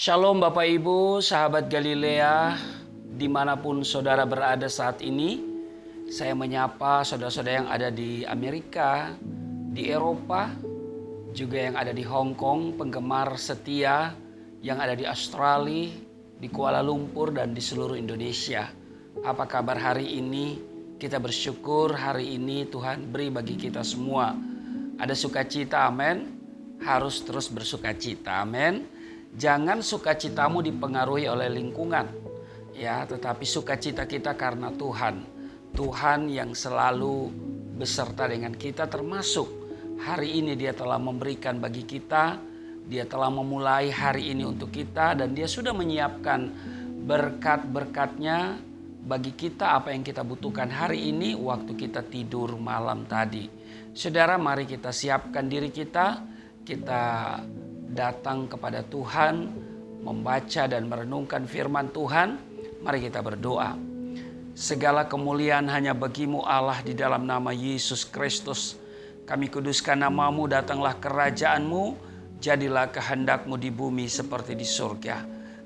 Shalom Bapak Ibu, sahabat Galilea, dimanapun saudara berada saat ini. Saya menyapa saudara-saudara yang ada di Amerika, di Eropa, juga yang ada di Hong Kong, penggemar setia yang ada di Australia, di Kuala Lumpur, dan di seluruh Indonesia. Apa kabar hari ini? Kita bersyukur hari ini Tuhan beri bagi kita semua. Ada sukacita, amin. Harus terus bersukacita, amin. Jangan sukacitamu dipengaruhi oleh lingkungan, ya, tetapi sukacita kita karena Tuhan. Tuhan yang selalu beserta dengan kita, termasuk hari ini Dia telah memberikan bagi kita, Dia telah memulai hari ini untuk kita, dan Dia sudah menyiapkan berkat-berkatnya bagi kita, apa yang kita butuhkan hari ini waktu kita tidur malam tadi. Saudara, mari kita siapkan diri kita datang kepada Tuhan, membaca dan merenungkan firman Tuhan. Mari kita berdoa. Segala kemuliaan hanya bagi-Mu Allah, di dalam nama Yesus Kristus. Kami kuduskan nama-Mu, datanglah kerajaan-Mu, jadilah kehendak-Mu di bumi seperti di surga.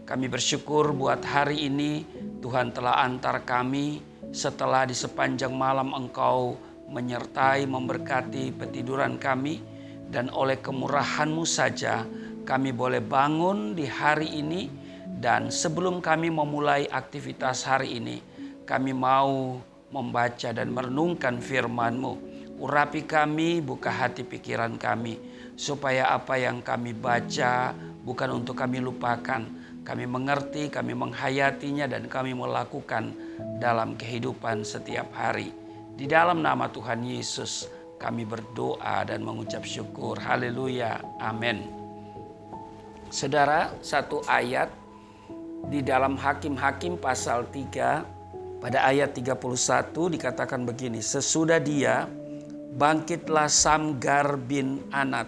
Kami bersyukur buat hari ini Tuhan telah antar kami, setelah di sepanjang malam Engkau menyertai, memberkati petiduran kami. Dan oleh kemurahan-Mu saja kami boleh bangun di hari ini. Dan sebelum kami memulai aktivitas hari ini, kami mau membaca dan merenungkan firman-Mu. Urapi kami, buka hati pikiran kami, supaya apa yang kami baca bukan untuk kami lupakan. Kami mengerti, kami menghayatinya, dan kami melakukan dalam kehidupan setiap hari. Di dalam nama Tuhan Yesus kami berdoa dan mengucap syukur. Haleluya. Amin. Saudara, satu ayat di dalam Hakim-Hakim pasal 3 pada ayat 31 dikatakan begini. Sesudah dia, bangkitlah Samgar bin Anat.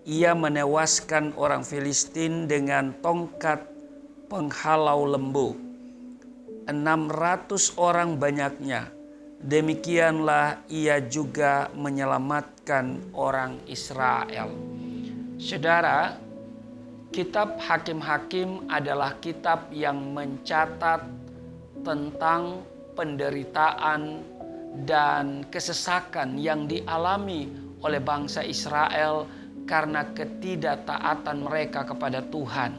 Ia menewaskan orang Filistin dengan tongkat penghalau lembu. 600 orang banyaknya. Demikianlah ia juga menyelamatkan orang Israel. Saudara, kitab Hakim-Hakim adalah kitab yang mencatat tentang penderitaan dan kesesakan yang dialami oleh bangsa Israel karena ketidaktaatan mereka kepada Tuhan.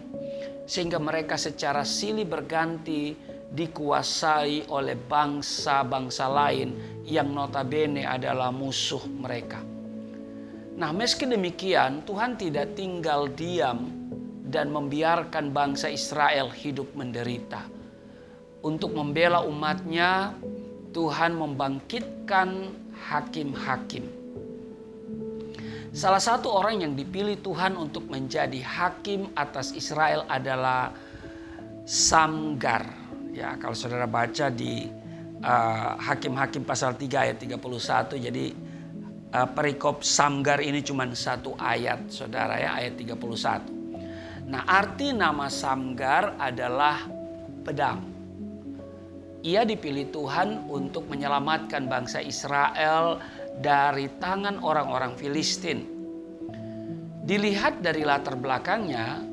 Sehingga mereka secara silih berganti dikuasai oleh bangsa-bangsa lain yang notabene adalah musuh mereka. Nah, meski demikian Tuhan tidak tinggal diam dan membiarkan bangsa Israel hidup menderita. Untuk membela umatnya, Tuhan membangkitkan hakim-hakim. Salah satu orang yang dipilih Tuhan untuk menjadi hakim atas Israel adalah Samgar. Ya, kalau saudara baca di Hakim-Hakim pasal 3 ayat 31, jadi perikop Samgar ini cuma satu ayat, saudara, ya, ayat 31. Nah, arti nama Samgar adalah pedang. Ia dipilih Tuhan untuk menyelamatkan bangsa Israel dari tangan orang-orang Filistin. Dilihat dari latar belakangnya,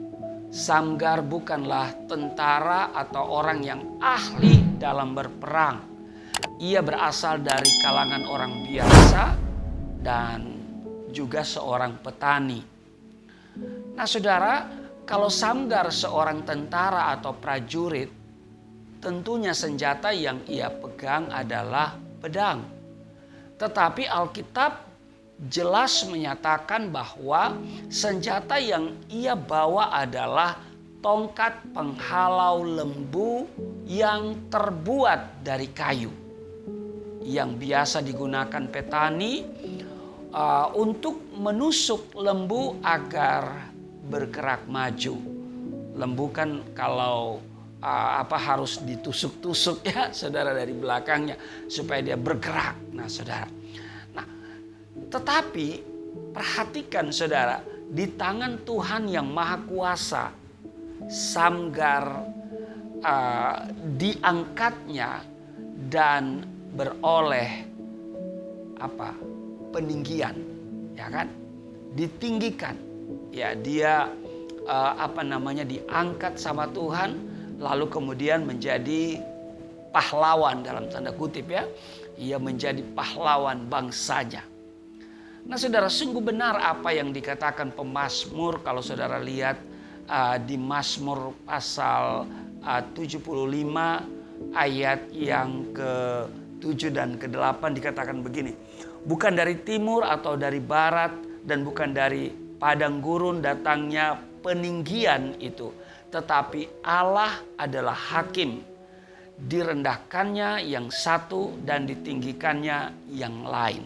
Samgar bukanlah tentara atau orang yang ahli dalam berperang. Ia berasal dari kalangan orang biasa dan juga seorang petani. Nah, saudara, kalau Samgar seorang tentara atau prajurit, tentunya senjata yang ia pegang adalah pedang. Tetapi Alkitab jelas menyatakan bahwa senjata yang ia bawa adalah tongkat penghalau lembu yang terbuat dari kayu, yang biasa digunakan petani untuk menusuk lembu agar bergerak maju. Lembu kan kalau harus ditusuk-tusuk, ya, saudara, dari belakangnya supaya dia bergerak. Nah, saudara, tetapi perhatikan, saudara, di tangan Tuhan yang Maha Kuasa, Samgar diangkatnya dan beroleh peninggian, ya kan? Ditinggikan. Ya, dia diangkat sama Tuhan, lalu kemudian menjadi pahlawan dalam tanda kutip ya. Ia menjadi pahlawan bangsanya. Nah saudara, sungguh benar apa yang dikatakan pemazmur. Kalau saudara lihat di Mazmur pasal 75 ayat yang ke-7 dan ke-8 dikatakan begini. Bukan dari timur atau dari barat dan bukan dari padang gurun datangnya peninggian itu. Tetapi Allah adalah hakim. Direndahkannya yang satu dan ditinggikannya yang lain.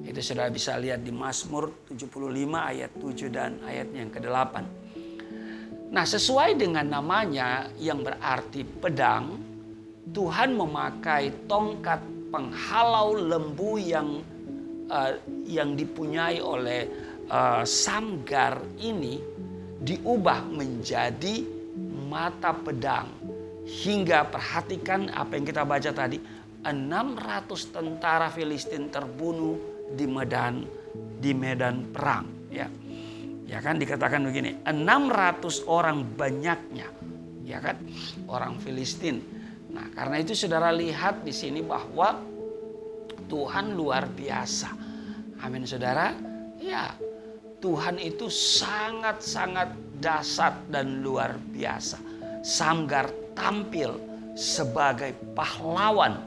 Itu saudara bisa lihat di Mazmur 75 ayat 7 dan ayatnya yang ke-8. Nah sesuai dengan namanya yang berarti pedang, Tuhan memakai tongkat penghalau lembu yang dipunyai oleh Samgar ini diubah menjadi mata pedang. Hingga perhatikan apa yang kita baca tadi, 600 tentara Filistin terbunuh di medan perang. Ya kan dikatakan begini, 600 orang banyaknya, ya kan, orang Filistin. Nah, karena itu saudara lihat di sini bahwa Tuhan luar biasa. Amin saudara. Ya, Tuhan itu sangat-sangat dahsyat dan luar biasa. Samgar tampil sebagai pahlawan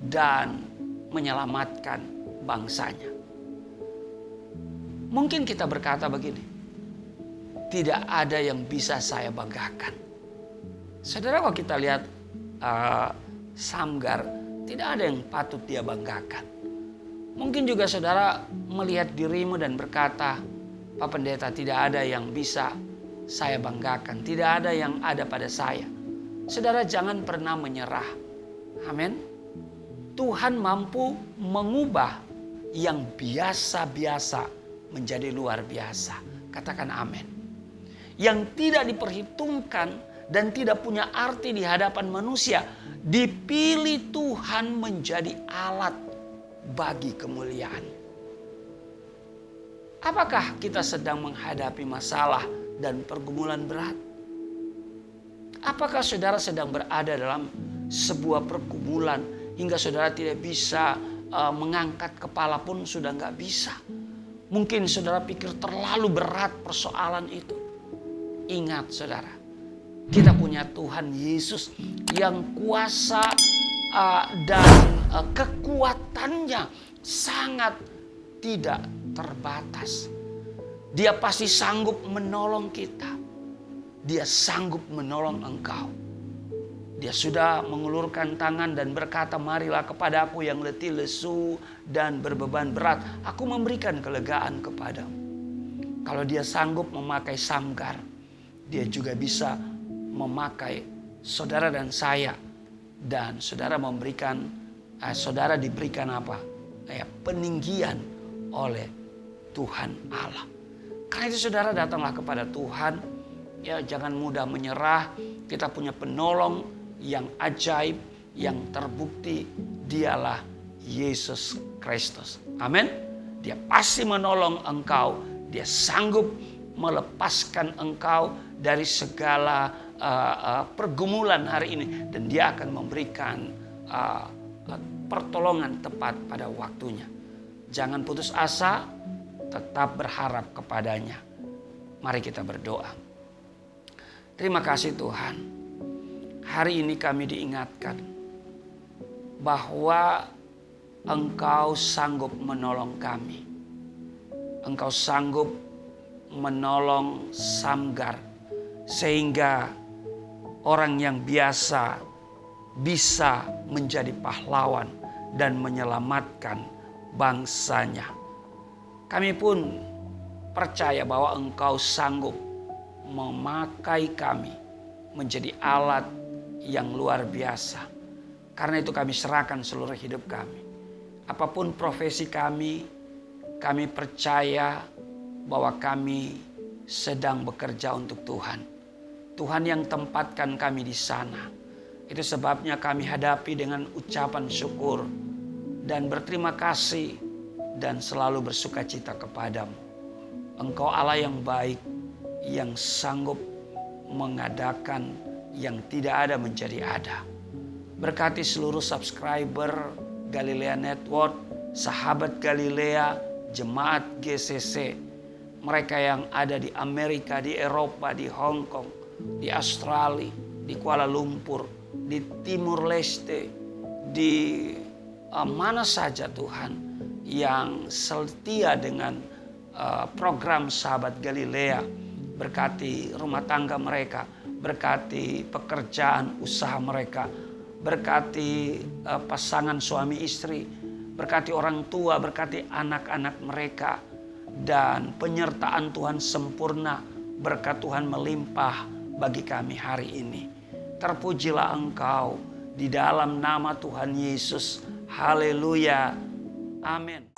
dan menyelamatkan bangsanya. Mungkin kita berkata begini, tidak ada yang bisa saya banggakan. Saudara, kalau kita lihat Samgar, tidak ada yang patut dia banggakan. Mungkin juga saudara melihat dirimu dan berkata, Pak Pendeta, tidak ada yang bisa saya banggakan. Tidak ada yang ada pada saya. Saudara, jangan pernah menyerah. Amin. Tuhan mampu mengubah yang biasa-biasa menjadi luar biasa. Katakan amin. Yang tidak diperhitungkan dan tidak punya arti di hadapan manusia, dipilih Tuhan menjadi alat bagi kemuliaan. Apakah kita sedang menghadapi masalah dan pergumulan berat? Apakah saudara sedang berada dalam sebuah pergumulan hingga saudara tidak bisa mengangkat kepala pun sudah nggak bisa? Mungkin saudara pikir terlalu berat persoalan itu. Ingat saudara, kita punya Tuhan Yesus yang kuasa dan kekuatannya sangat tidak terbatas. Dia pasti sanggup menolong kita. Dia sanggup menolong engkau. Dia sudah mengulurkan tangan dan berkata, marilah kepadaku yang letih, lesu, dan berbeban berat. Aku memberikan kelegaan kepadamu. Kalau dia sanggup memakai Samgar, dia juga bisa memakai saudara dan saya. Dan saudara saudara diberikan apa? Peninggian oleh Tuhan Allah. Karena itu saudara datanglah kepada Tuhan. Ya, jangan mudah menyerah. Kita punya penolong yang ajaib, yang terbukti. Dialah Yesus Kristus. Amin. Dia pasti menolong engkau. Dia sanggup melepaskan engkau dari segala pergumulan hari ini. Dan dia akan memberikan pertolongan tepat pada waktunya. Jangan putus asa, tetap berharap kepadanya. Mari kita berdoa. Terima kasih Tuhan. Hari ini kami diingatkan bahwa Engkau sanggup menolong kami. Engkau sanggup menolong Samgar sehingga orang yang biasa bisa menjadi pahlawan dan menyelamatkan bangsanya. Kami pun percaya bahwa Engkau sanggup memakai kami menjadi alat yang luar biasa. Karena itu kami serahkan seluruh hidup kami. Apapun profesi kami percaya bahwa kami sedang bekerja untuk Tuhan. Tuhan yang tempatkan kami di sana. Itu sebabnya kami hadapi dengan ucapan syukur dan berterima kasih dan selalu bersukacita kepadamu. Engkau Allah yang baik, yang sanggup mengadakan yang tidak ada menjadi ada. Berkati seluruh subscriber Galilea Network, sahabat Galilea, jemaat GCC, mereka yang ada di Amerika, di Eropa, di Hong Kong, di Australia, di Kuala Lumpur, di Timur Leste, di mana saja Tuhan yang setia dengan program Sahabat Galilea. Berkati rumah tangga mereka, berkati pekerjaan usaha mereka, berkati pasangan suami istri, berkati orang tua, berkati anak-anak mereka, dan penyertaan Tuhan sempurna, berkat Tuhan melimpah bagi kami hari ini. Terpujilah Engkau di dalam nama Tuhan Yesus. Haleluya. Amin.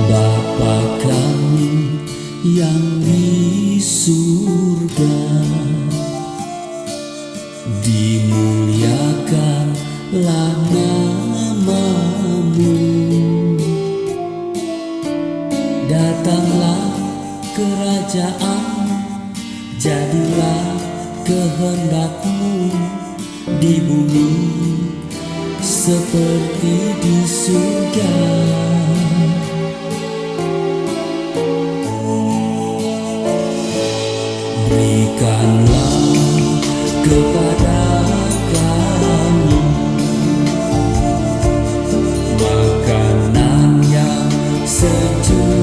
Bapa kami yang di surga, dimuliakanlah nama-Mu. Datanglah kerajaan, jadilah kehendak-Mu di bumi seperti di surga. Berikanlah kepada kami makanan yang secukupnya.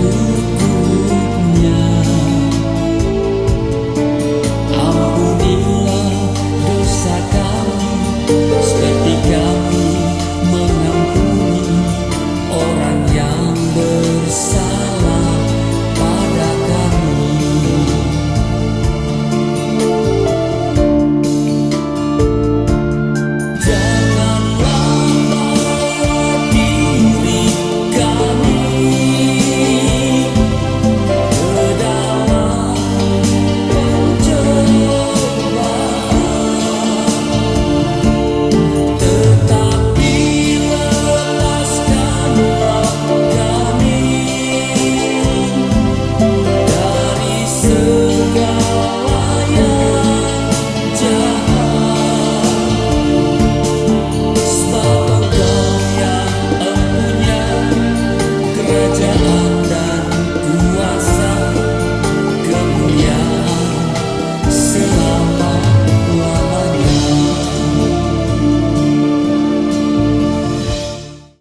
Ampunilah dosa kami seperti kami mengampuni orang yang bersalah pada kami. Kerajaan